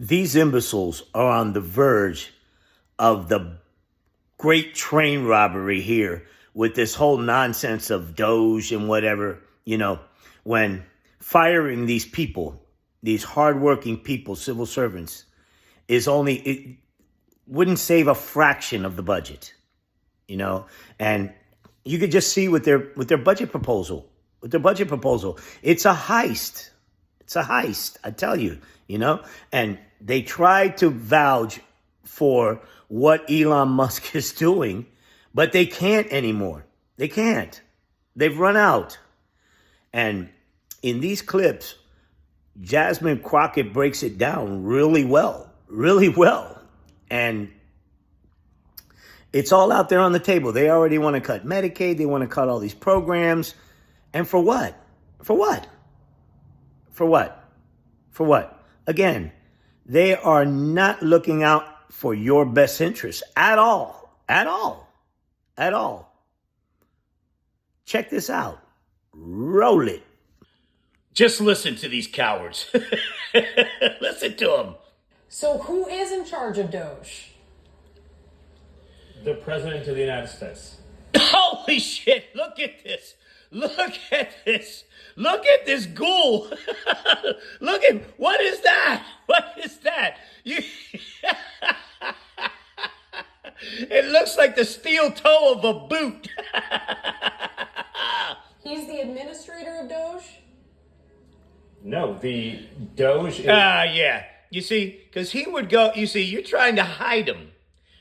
These imbeciles are on the verge of the great train robbery here with this whole nonsense of DOGE and whatever, when firing these people, these hardworking people, civil servants, it wouldn't save a fraction of the budget, and you could just see with their budget proposal, it's a heist. It's a heist, I tell you, and they tried to vouch for what Elon Musk is doing, but they can't anymore. They can't. They've run out. And in these clips, Jasmine Crockett breaks it down really well. And it's all out there on the table. They already want to cut Medicaid. They want to cut all these programs. And for what? For what? For what? For what? Again, they are not looking out for your best interests at all. At all. At all. Check this out. Roll it. Just listen to these cowards. Listen to them. So who is in charge of DOGE? The President of the United States. Holy shit, look at this. Look at this. Look at this ghoul. Look at, what is that? What is that? It looks like the steel toe of a boot. He's the administrator of DOGE? No, the DOGE is... Yeah. You see, because he would go, you're trying to hide him.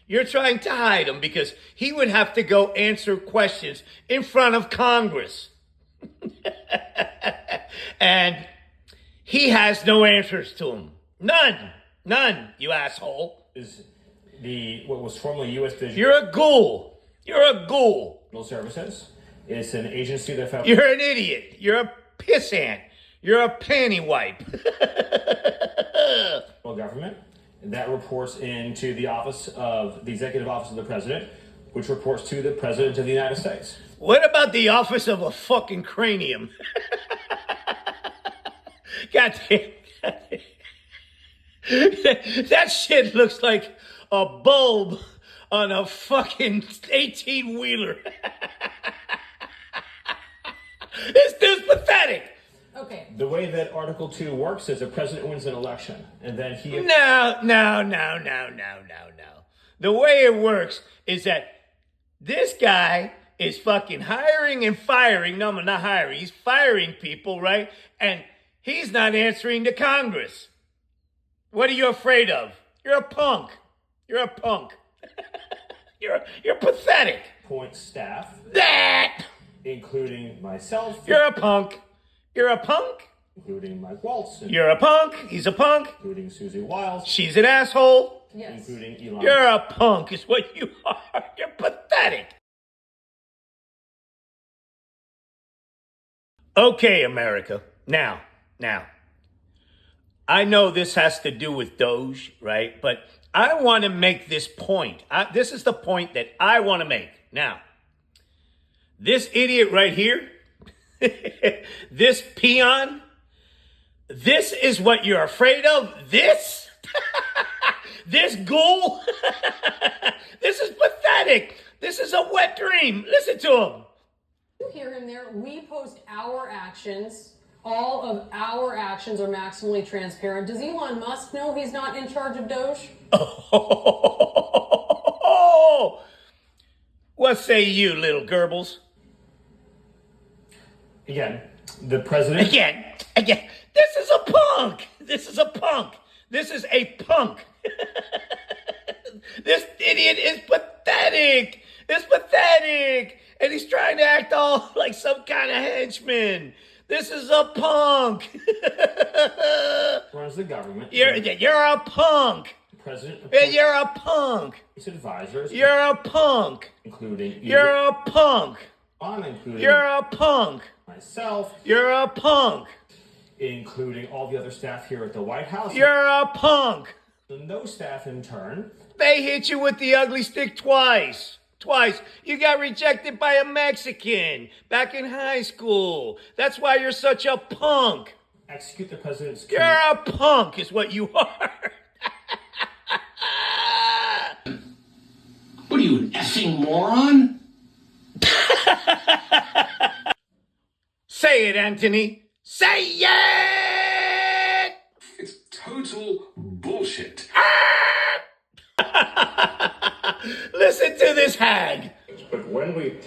You're trying to hide him because he would have to go answer questions in front of Congress. And he has no answers to them. None, you asshole. Is what was formerly U.S. Digital You're a ghoul. Services. It's an agency that found... You're an idiot. You're a pissant. You're a panty wipe. Government that reports into the executive office of the president, which reports to the President of the United States. What about the office of a fucking cranium? God damn. That shit looks like a bulb on a fucking 18-wheeler. This dude's pathetic. Okay. The way that Article 2 works is the president wins an election, and then he... No. The way it works is that this guy is fucking hiring and firing. No, not hiring. He's firing people, right? And he's not answering to Congress. What are you afraid of? You're a punk. You're pathetic. Point staff. That! Including myself. You're a punk. Including Mike Waltz. You're a punk. He's a punk. Including Susie Wiles. She's an asshole. Yes. Including Elon. You're a punk is what you are. You're pathetic. Okay, America. Now, I know this has to do with DOGE, right? But I want to make this point. This is the point that I want to make. Now, this idiot right here, this peon, this is what you're afraid of? This? This ghoul? This is pathetic. This is a wet dream. Listen to him. You hear him there. We post our actions. All of our actions are maximally transparent. Does Elon Musk know he's not in charge of DOGE? Oh, what say you, little Goebbels? Again, the president... Again. This is a punk. This is a punk. This idiot is pathetic. It's pathetic. And he's trying to act all like some kind of henchman. This is a punk. runs the government. You're a punk. President... You're a punk. His advisors... You're a punk. Including... You're a punk. I'm including... You're a punk. Myself... You're a punk. Including all the other staff here at the White House... You're a punk. And those staff, in turn... They hit you with the ugly stick twice. You got rejected by a Mexican back in high school. That's why you're such a punk. Execute the president's... You're a punk is what you are. you, an effing moron? Say it, Anthony. Say it! It's total bullshit. Listen to this hag. But when we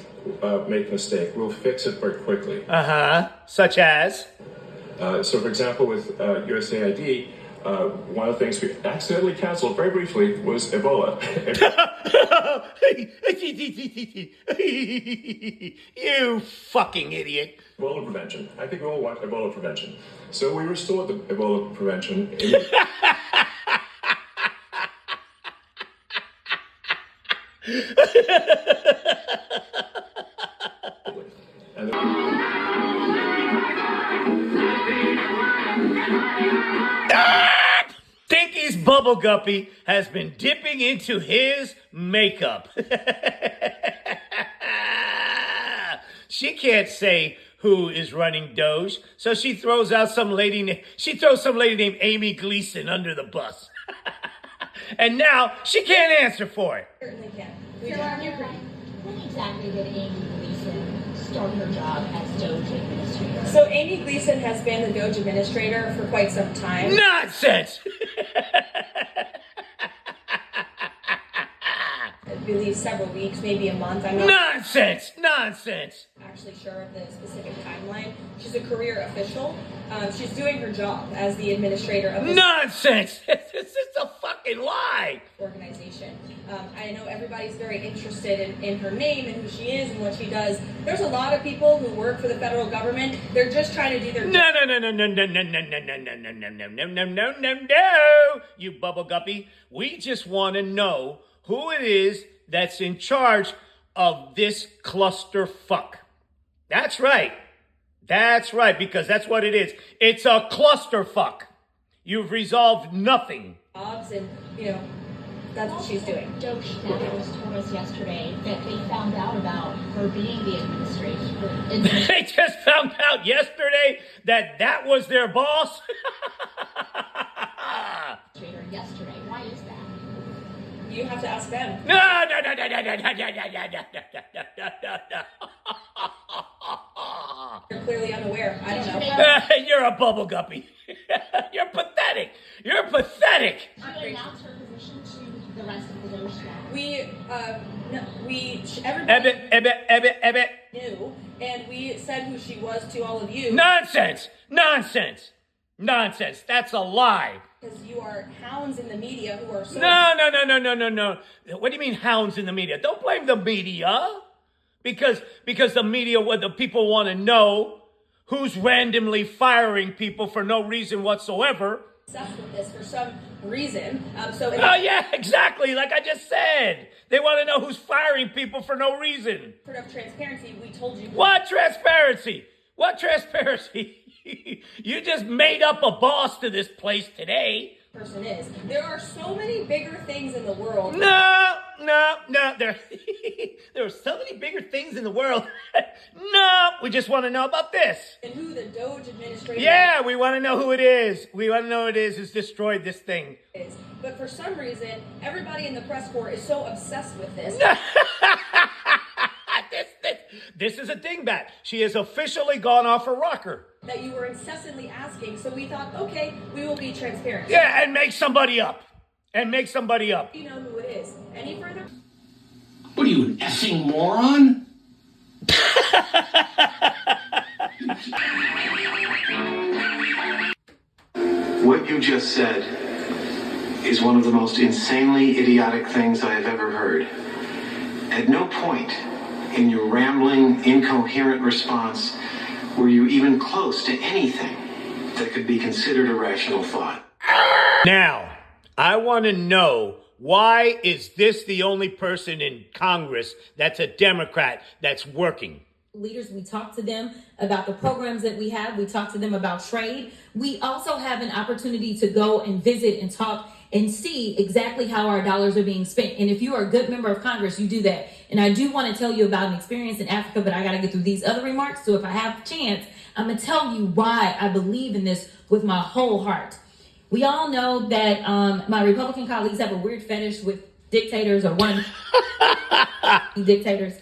make a mistake, we'll fix it very quickly. Such as? So, for example, with USAID, one of the things we accidentally canceled very briefly was Ebola. You fucking idiot. Ebola prevention. I think we all want Ebola prevention. So we restored the Ebola prevention. And Dinky's Bubble Guppy has been dipping into his makeup. She can't say who is running DOGE, so she throws out some lady named Amy Gleason under the bus. And now she can't answer for it. Certainly can. When exactly did Amy Gleason start her job as DOGE administrator? So Amy Gleason has been the DOGE administrator for quite some time. Nonsense! I believe several weeks, maybe a month. I'm not Nonsense! Nonsense! actually sure of the specific timeline. She's a career official. She's doing her job as the administrator of this Nonsense! This is a fucking lie! organization. I know everybody's very interested in her name and who she is and what she does. There's a lot of people who work for the federal government. They're just trying to do their No, no, no, no, no, no, no, no, no, no, no, no, no, no, no, no, no, no, no, you Bubble Guppy. We just want to know who it is that's in charge of this clusterfuck. That's right. That's right, because that's what it is. It's a clusterfuck. You've resolved nothing. jobs and, that's what she's doing. DOGE staffers told us yesterday that they found out about her being the administrator. They just found out yesterday that was their boss. Yesterday. Why is that? You have to ask them. No, no, no, no, no, no, no, no, no, no, no, no, no. You're clearly unaware. I don't know. You're a Bubble Guppy. You're pathetic. You're pathetic. Did they announce her position to the rest of the DOGE staff? Everybody knew, and we said who she was to all of you. Nonsense. Nonsense. Nonsense. That's a lie. Because you are hounds in the media who are so... No, no, no, no, no, no, no. What do you mean hounds in the media? Don't blame the media. Because the media, what the people want to know who's randomly firing people for no reason whatsoever. obsessed with this for some reason. Oh, yeah, exactly. Like I just said. They want to know who's firing people for no reason. Of transparency, we told you... What transparency? What transparency? You just made up a boss to this place today. Person is. There are so many bigger things in the world. No. There are so many bigger things in the world. No, we just want to know about this. And who the DOGE administrator we want to know who it is. We want to know who it is who's destroyed this thing. is. But for some reason, everybody in the press corps is so obsessed with this. This is a dingbat. She has officially gone off her rocker. That you were incessantly asking, so we thought, okay, we will be transparent. Yeah, and make somebody up. You know who it is. Any further? What are you, an effing moron? What you just said is one of the most insanely idiotic things I have ever heard. At no point in your rambling, incoherent response were you even close to anything that could be considered a rational thought. Now, I want to know, why is this the only person in Congress that's a Democrat that's working? Leaders, we talk to them about the programs that we have. We talk to them about trade. We also have an opportunity to go and visit and talk and see exactly how our dollars are being spent. And if you are a good member of Congress, you do that. And I do want to tell you about an experience in Africa, but I got to get through these other remarks. So if I have a chance, I'm going to tell you why I believe in this with my whole heart. We all know that my Republican colleagues have a weird fetish with dictators or one. dictators.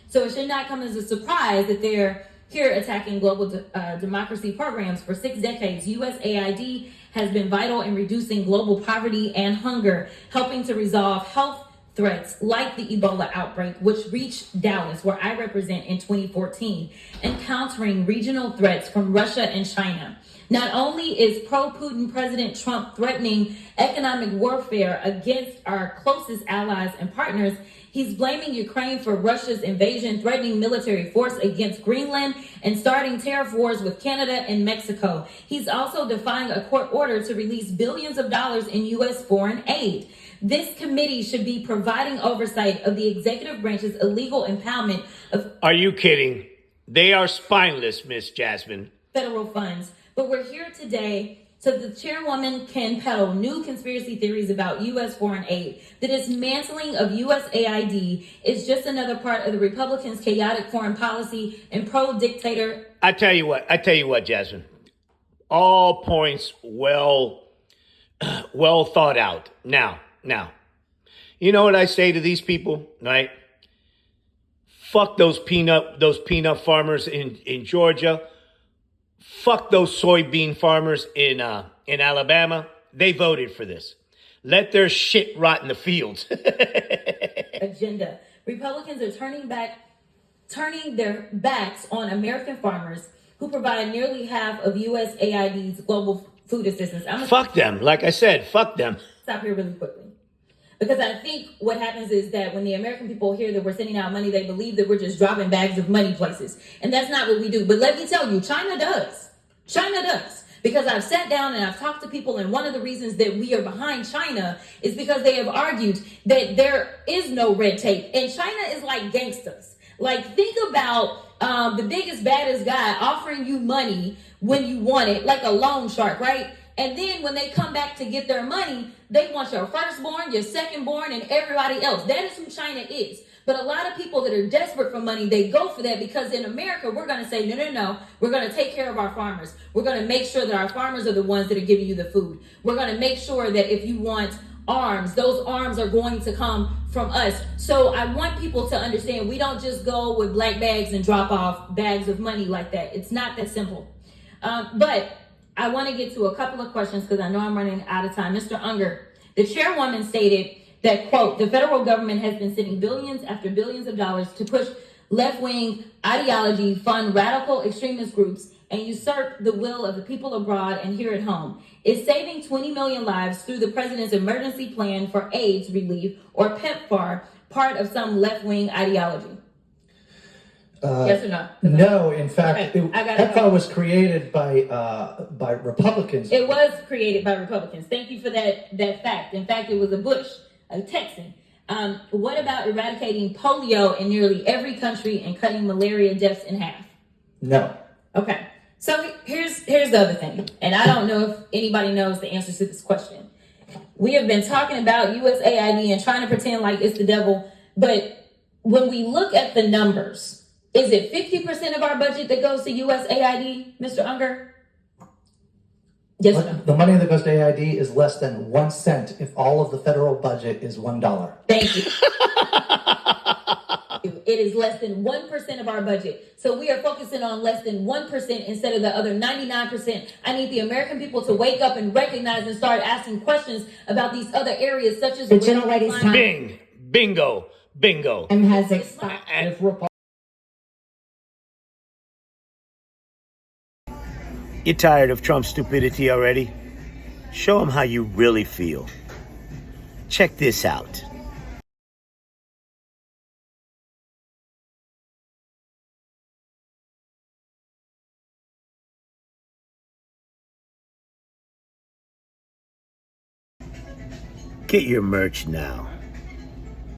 So it should not come as a surprise that they're here attacking global democracy programs. For 6 decades, USAID has been vital in reducing global poverty and hunger, helping to resolve health threats like the Ebola outbreak, which reached Dallas, where I represent, in 2014, and countering regional threats from Russia and China. Not only is pro-Putin President Trump threatening economic warfare against our closest allies and partners, he's blaming Ukraine for Russia's invasion, threatening military force against Greenland, and starting tariff wars with Canada and Mexico. He's also defying a court order to release billions of dollars in U.S. foreign aid. This committee should be providing oversight of the executive branch's illegal impoundment of... Are you kidding? They are spineless, Miss Jasmine. ...federal funds. But we're here today so the chairwoman can peddle new conspiracy theories about U.S. foreign aid. The dismantling of USAID is just another part of the Republicans' chaotic foreign policy and pro-dictator... I tell you what, Jasmine. All points well thought out. Now, you know what I say to these people, right? Fuck those peanut farmers in Georgia. Fuck those soybean farmers in Alabama. They voted for this. Let their shit rot in the fields. Agenda. Republicans are turning their backs on American farmers who provide nearly half of USAID's global food assistance. Fuck them. Like I said, fuck them. Stop here really quickly. Because I think what happens is that when the American people hear that we're sending out money, they believe that we're just dropping bags of money places. And that's not what we do. But let me tell you, China does. China does. Because I've sat down and I've talked to people, and one of the reasons that we are behind China is because they have argued that there is no red tape. And China is like gangsters. Like, think about the biggest, baddest guy offering you money when you want it, like a loan shark, right? And then when they come back to get their money, they want your firstborn, your secondborn, and everybody else. That is who China is. But a lot of people that are desperate for money, they go for that because in America, we're going to say, no. We're going to take care of our farmers. We're going to make sure that our farmers are the ones that are giving you the food. We're going to make sure that if you want arms, those arms are going to come from us. So I want people to understand we don't just go with black bags and drop off bags of money like that. It's not that simple. But I want to get to a couple of questions because I know I'm running out of time. Mr. Unger, the chairwoman stated that, quote, the federal government has been sending billions after billions of dollars to push left-wing ideology, fund radical extremist groups, and usurp the will of the people abroad and here at home. Is saving 20 million lives through the president's emergency plan for AIDS relief, or PEPFAR, part of some left-wing ideology? Yes or no? No, in fact, Okay, PEPFAR was created by Republicans. It was created by Republicans. Thank you for that fact. In fact, it was a Bush, a Texan. What about eradicating polio in nearly every country and cutting malaria deaths in half? No. Okay. So here's the other thing, and I don't know if anybody knows the answer to this question. We have been talking about USAID and trying to pretend like it's the devil, but when we look at the numbers, is it 50% of our budget that goes to USAID, Mr. Unger? Yes or no? The money that goes to AID is less than 1 cent if all of the federal budget is $1. Thank you. It is less than 1% of our budget. So we are focusing on less than 1% instead of the other 99%. I need the American people to wake up and recognize and start asking questions about these other areas, such as the general lady's time. Bingo. And has expired. You tired of Trump's stupidity already? Show him how you really feel. Check this out. Get your merch now.